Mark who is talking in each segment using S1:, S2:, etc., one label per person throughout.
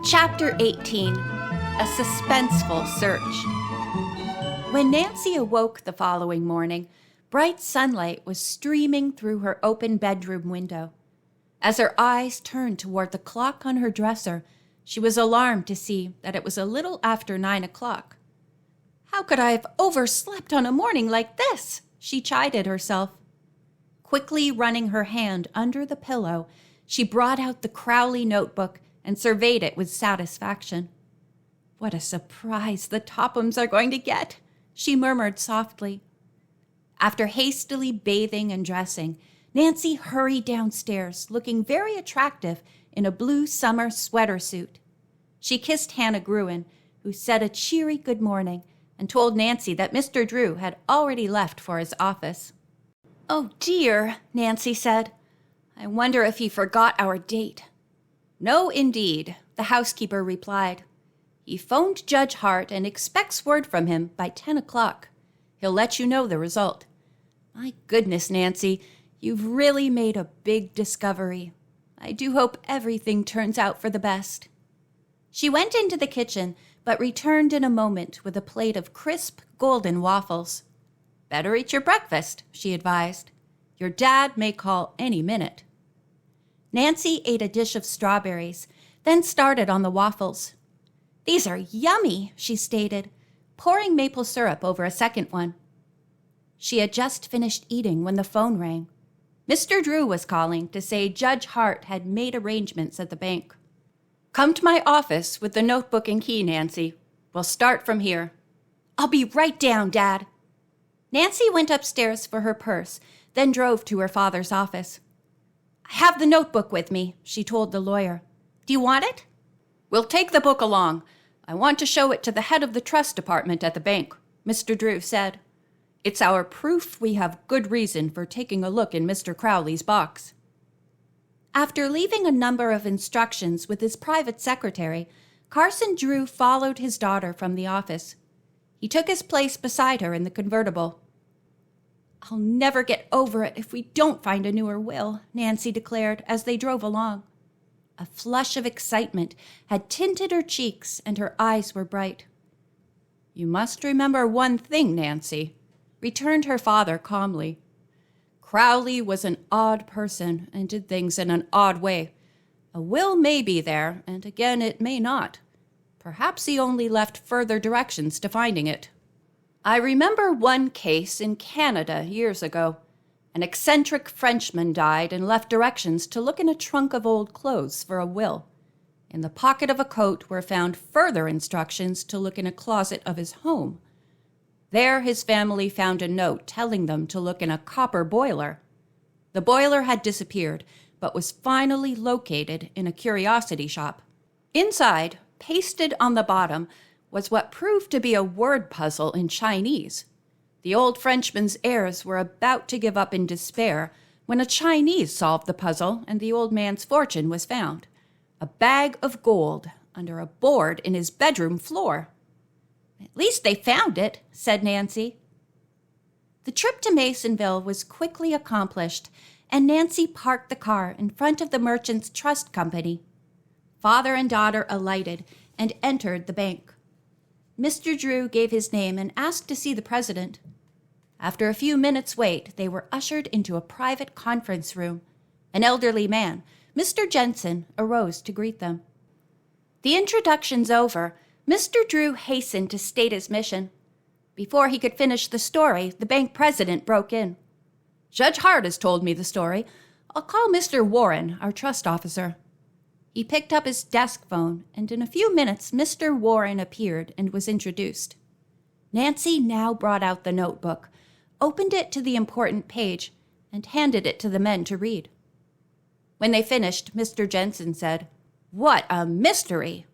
S1: Chapter 18. A Suspenseful Search. When Nancy awoke the following morning, bright sunlight was streaming through her open bedroom window. As her eyes turned toward the clock on her dresser, she was alarmed to see that it was a little after 9 o'clock. "How could I have overslept on a morning like this?" she chided herself. Quickly running her hand under the pillow, she brought out the Crowley notebook and surveyed it with satisfaction. "What a surprise the Tophams are going to get," she murmured softly. After hastily bathing and dressing, Nancy hurried downstairs, looking very attractive in a blue summer sweater suit. She kissed Hannah Gruen, who said a cheery good morning, and told Nancy that Mr. Drew had already left for his office. "Oh dear," Nancy said. "I wonder if he forgot our date." "No, indeed," the housekeeper replied. "He phoned Judge Hart and expects word from him by 10 o'clock. He'll let you know the result. My goodness, Nancy, you've really made a big discovery. I do hope everything turns out for the best." She went into the kitchen, but returned in a moment with a plate of crisp, golden waffles. "Better eat your breakfast," she advised. "Your dad may call any minute." Nancy ate a dish of strawberries, then started on the waffles. "These are yummy," she stated, pouring maple syrup over a second one. She had just finished eating when the phone rang. Mr. Drew was calling to say Judge Hart had made arrangements at the bank. "Come to my office with the notebook and key, Nancy. We'll start from here." "I'll be right down, Dad." Nancy went upstairs for her purse, then drove to her father's office. "I have the notebook with me," she told the lawyer. "Do you want it?" "We'll take the book along. I want to show it to the head of the trust department at the bank," Mr. Drew said. "It's our proof we have good reason for taking a look in Mr. Crowley's box." After leaving a number of instructions with his private secretary, Carson Drew followed his daughter from the office. He took his place beside her in the convertible. "I'll never get over it if we don't find a newer will," Nancy declared as they drove along. A flush of excitement had tinted her cheeks and her eyes were bright. "You must remember one thing, Nancy," returned her father calmly. "Crowley was an odd person and did things in an odd way. A will may be there, and again it may not. Perhaps he only left further directions to finding it. I remember one case in Canada years ago. An eccentric Frenchman died and left directions to look in a trunk of old clothes for a will. In the pocket of a coat were found further instructions to look in a closet of his home. There his family found a note telling them to look in a copper boiler. The boiler had disappeared, but was finally located in a curiosity shop. Inside, pasted on the bottom, was what proved to be a word puzzle in Chinese. The old Frenchman's heirs were about to give up in despair when a Chinese solved the puzzle and the old man's fortune was found. A bag of gold under a board in his bedroom floor. "At least they found it," said Nancy. The trip to Masonville was quickly accomplished, and Nancy parked the car in front of the Merchants Trust Company. Father and daughter alighted and entered the bank. Mr. Drew gave his name and asked to see the president. After a few minutes' wait, they were ushered into a private conference room. An elderly man, Mr. Jensen, arose to greet them. The introductions over, Mr. Drew hastened to state his mission. Before he could finish the story, the bank president broke in. "Judge Hart has told me the story. I'll call Mr. Warren, our trust officer." He picked up his desk phone, and in a few minutes Mr. Warren appeared and was introduced. Nancy now brought out the notebook, opened it to the important page, and handed it to the men to read. When they finished, Mr. Jensen said, "What a mystery!"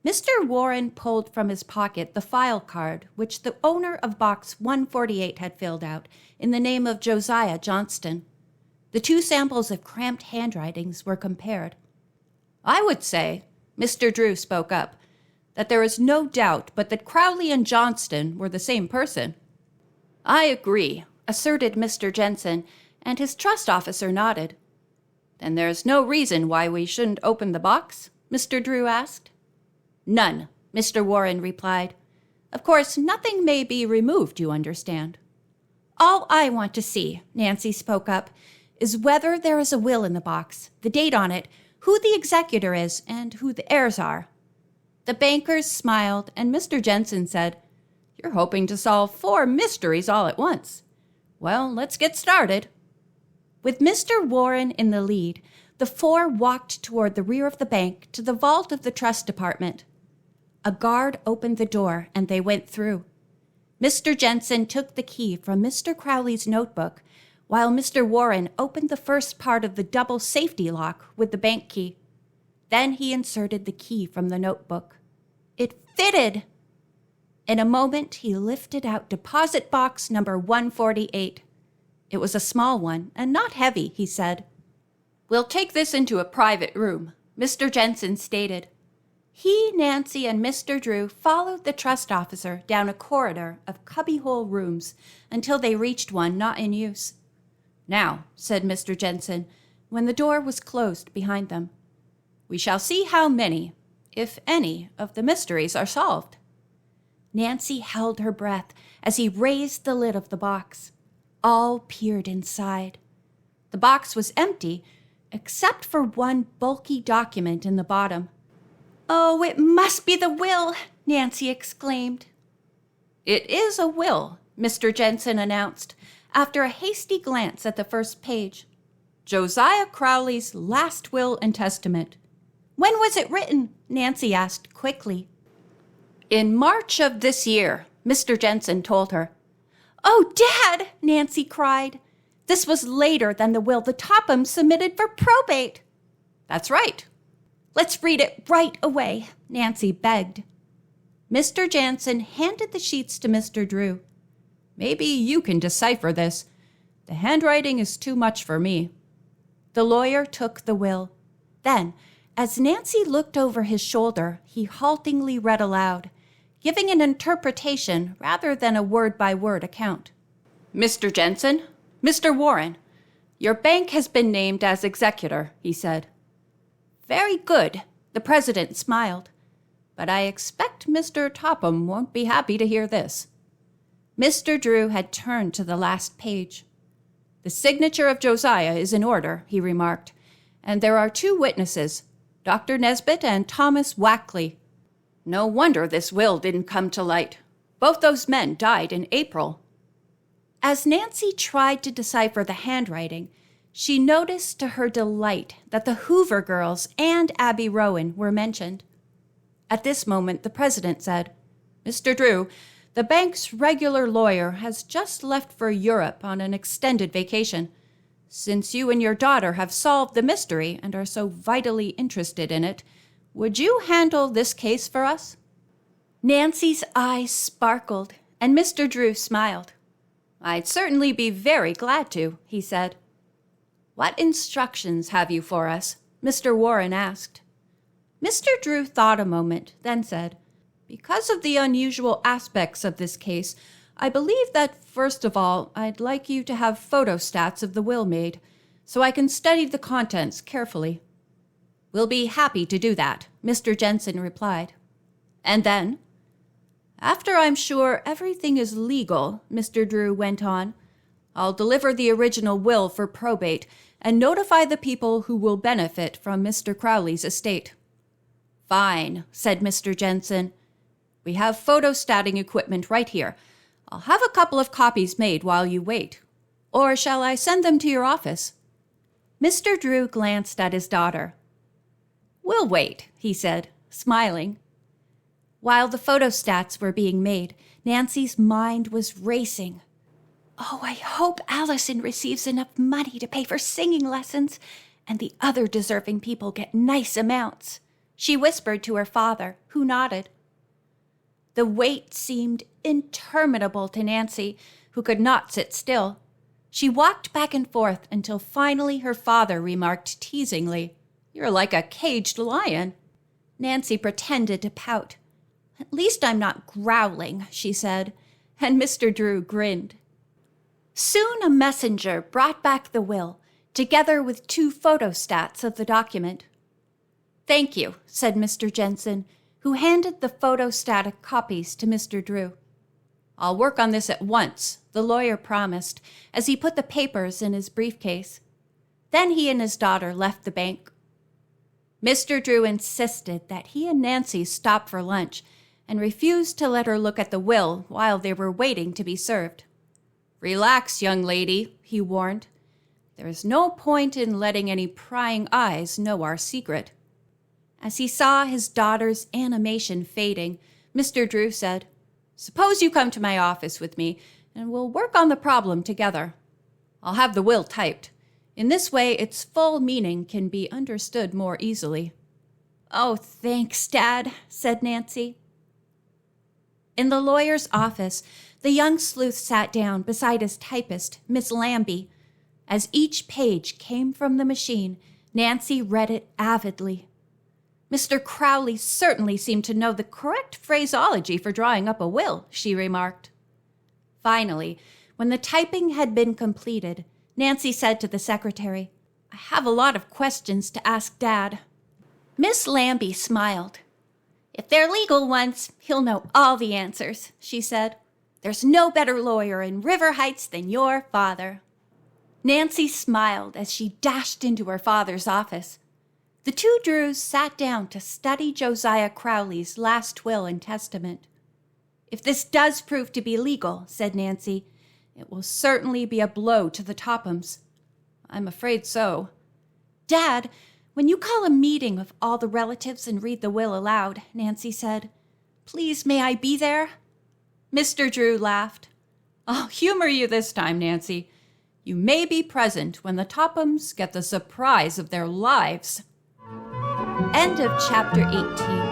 S1: Mr. Warren pulled from his pocket the file card which the owner of Box 148 had filled out in the name of Josiah Johnston. The two samples of cramped handwritings were compared. "I would say," Mr. Drew spoke up, "that there is no doubt but that Crowley and Johnston were the same person." "I agree," asserted Mr. Jensen, and his trust officer nodded. "Then there's no reason why we shouldn't open the box?" Mr. Drew asked. "None," Mr. Warren replied. "Of course, nothing may be removed, you understand." "All I want to see," Nancy spoke up, "is whether there is a will in the box, the date on it, who the executor is, and who the heirs are." The bankers smiled, and Mr. Jensen said, "You're hoping to solve 4 mysteries all at once. Well, let's get started." With Mr. Warren in the lead, the 4 walked toward the rear of the bank to the vault of the trust department. A guard opened the door, and they went through. Mr. Jensen took the key from Mr. Crowley's notebook, while Mr. Warren opened the first part of the double safety lock with the bank key. Then he inserted the key from the notebook. It fitted! In a moment, he lifted out deposit box number 148. It was a small one and not heavy, he said. "We'll take this into a private room," Mr. Jensen stated. He, Nancy, and Mr. Drew followed the trust officer down a corridor of cubbyhole rooms until they reached one not in use. "Now," said Mr. Jensen, when the door was closed behind them, "we shall see how many, if any, of the mysteries are solved." Nancy held her breath as he raised the lid of the box. All peered inside. The box was empty, except for one bulky document in the bottom. "Oh, it must be the will!" Nancy exclaimed. "It is a will," Mr. Jensen announced, after a hasty glance at the first page. "Josiah Crowley's last will and testament." "When was it written?" Nancy asked quickly. "In March of this year," Mr. Jensen told her. "Oh, Dad!" Nancy cried. "This was later than the will the Topham submitted for probate." "That's right." "Let's read it right away," Nancy begged. Mr. Jensen handed the sheets to Mr. Drew. "Maybe you can decipher this. The handwriting is too much for me." The lawyer took the will. Then, as Nancy looked over his shoulder, he haltingly read aloud, giving an interpretation rather than a word-by-word account. "Mr. Jensen, Mr. Warren, your bank has been named as executor," he said. "Very good," the president smiled. "But I expect Mr. Topham won't be happy to hear this." Mr. Drew had turned to the last page. "The signature of Josiah is in order," he remarked, "and there are 2 witnesses, Dr. Nesbitt and Thomas Wackley. No wonder this will didn't come to light. Both those men died in April." As Nancy tried to decipher the handwriting, she noticed to her delight that the Hoover girls and Abby Rowan were mentioned. At this moment, the president said, "Mr. Drew, the bank's regular lawyer has just left for Europe on an extended vacation. Since you and your daughter have solved the mystery and are so vitally interested in it, would you handle this case for us?" Nancy's eyes sparkled, and Mr. Drew smiled. "I'd certainly be very glad to," he said. "What instructions have you for us?" Mr. Warren asked. Mr. Drew thought a moment, then said, "Because of the unusual aspects of this case, I believe that, first of all, I'd like you to have photostats of the will made, so I can study the contents carefully." "We'll be happy to do that," Mr. Jensen replied. "And then?" "After I'm sure everything is legal," Mr. Drew went on, "I'll deliver the original will for probate and notify the people who will benefit from Mr. Crowley's estate." "Fine," said Mr. Jensen. "We have photostatting equipment right here. I'll have a couple of copies made while you wait. Or shall I send them to your office?" Mr. Drew glanced at his daughter. "We'll wait," he said, smiling. While the photostats were being made, Nancy's mind was racing. "Oh, I hope Allison receives enough money to pay for singing lessons, and the other deserving people get nice amounts," she whispered to her father, who nodded. The wait seemed interminable to Nancy, who could not sit still. She walked back and forth until finally her father remarked teasingly, "You're like a caged lion." Nancy pretended to pout. "At least I'm not growling," she said, and Mr. Drew grinned. Soon a messenger brought back the will, together with 2 photostats of the document. "Thank you," said Mr. Jensen, who handed the photostatic copies to Mr. Drew. "I'll work on this at once," the lawyer promised, as he put the papers in his briefcase. Then he and his daughter left the bank. Mr. Drew insisted that he and Nancy stop for lunch and refused to let her look at the will while they were waiting to be served. "Relax, young lady," he warned. "There is no point in letting any prying eyes know our secret." As he saw his daughter's animation fading, Mr. Drew said, "Suppose you come to my office with me, and we'll work on the problem together. I'll have the will typed. In this way, its full meaning can be understood more easily." "Oh, thanks, Dad," said Nancy. In the lawyer's office, the young sleuth sat down beside his typist, Miss Lambie. As each page came from the machine, Nancy read it avidly. "Mr. Crowley certainly seemed to know the correct phraseology for drawing up a will," she remarked. Finally, when the typing had been completed, Nancy said to the secretary, "I have a lot of questions to ask Dad." Miss Lambie smiled. "If they're legal ones, he'll know all the answers," she said. "There's no better lawyer in River Heights than your father." Nancy smiled as she dashed into her father's office. The 2 Drews sat down to study Josiah Crowley's last will and testament. "If this does prove to be legal," said Nancy, "it will certainly be a blow to the Tophams." "I'm afraid so." "Dad, when you call a meeting of all the relatives and read the will aloud," Nancy said, "please may I be there?" Mr. Drew laughed. "I'll humor you this time, Nancy. You may be present when the Tophams get the surprise of their lives." End of chapter 18.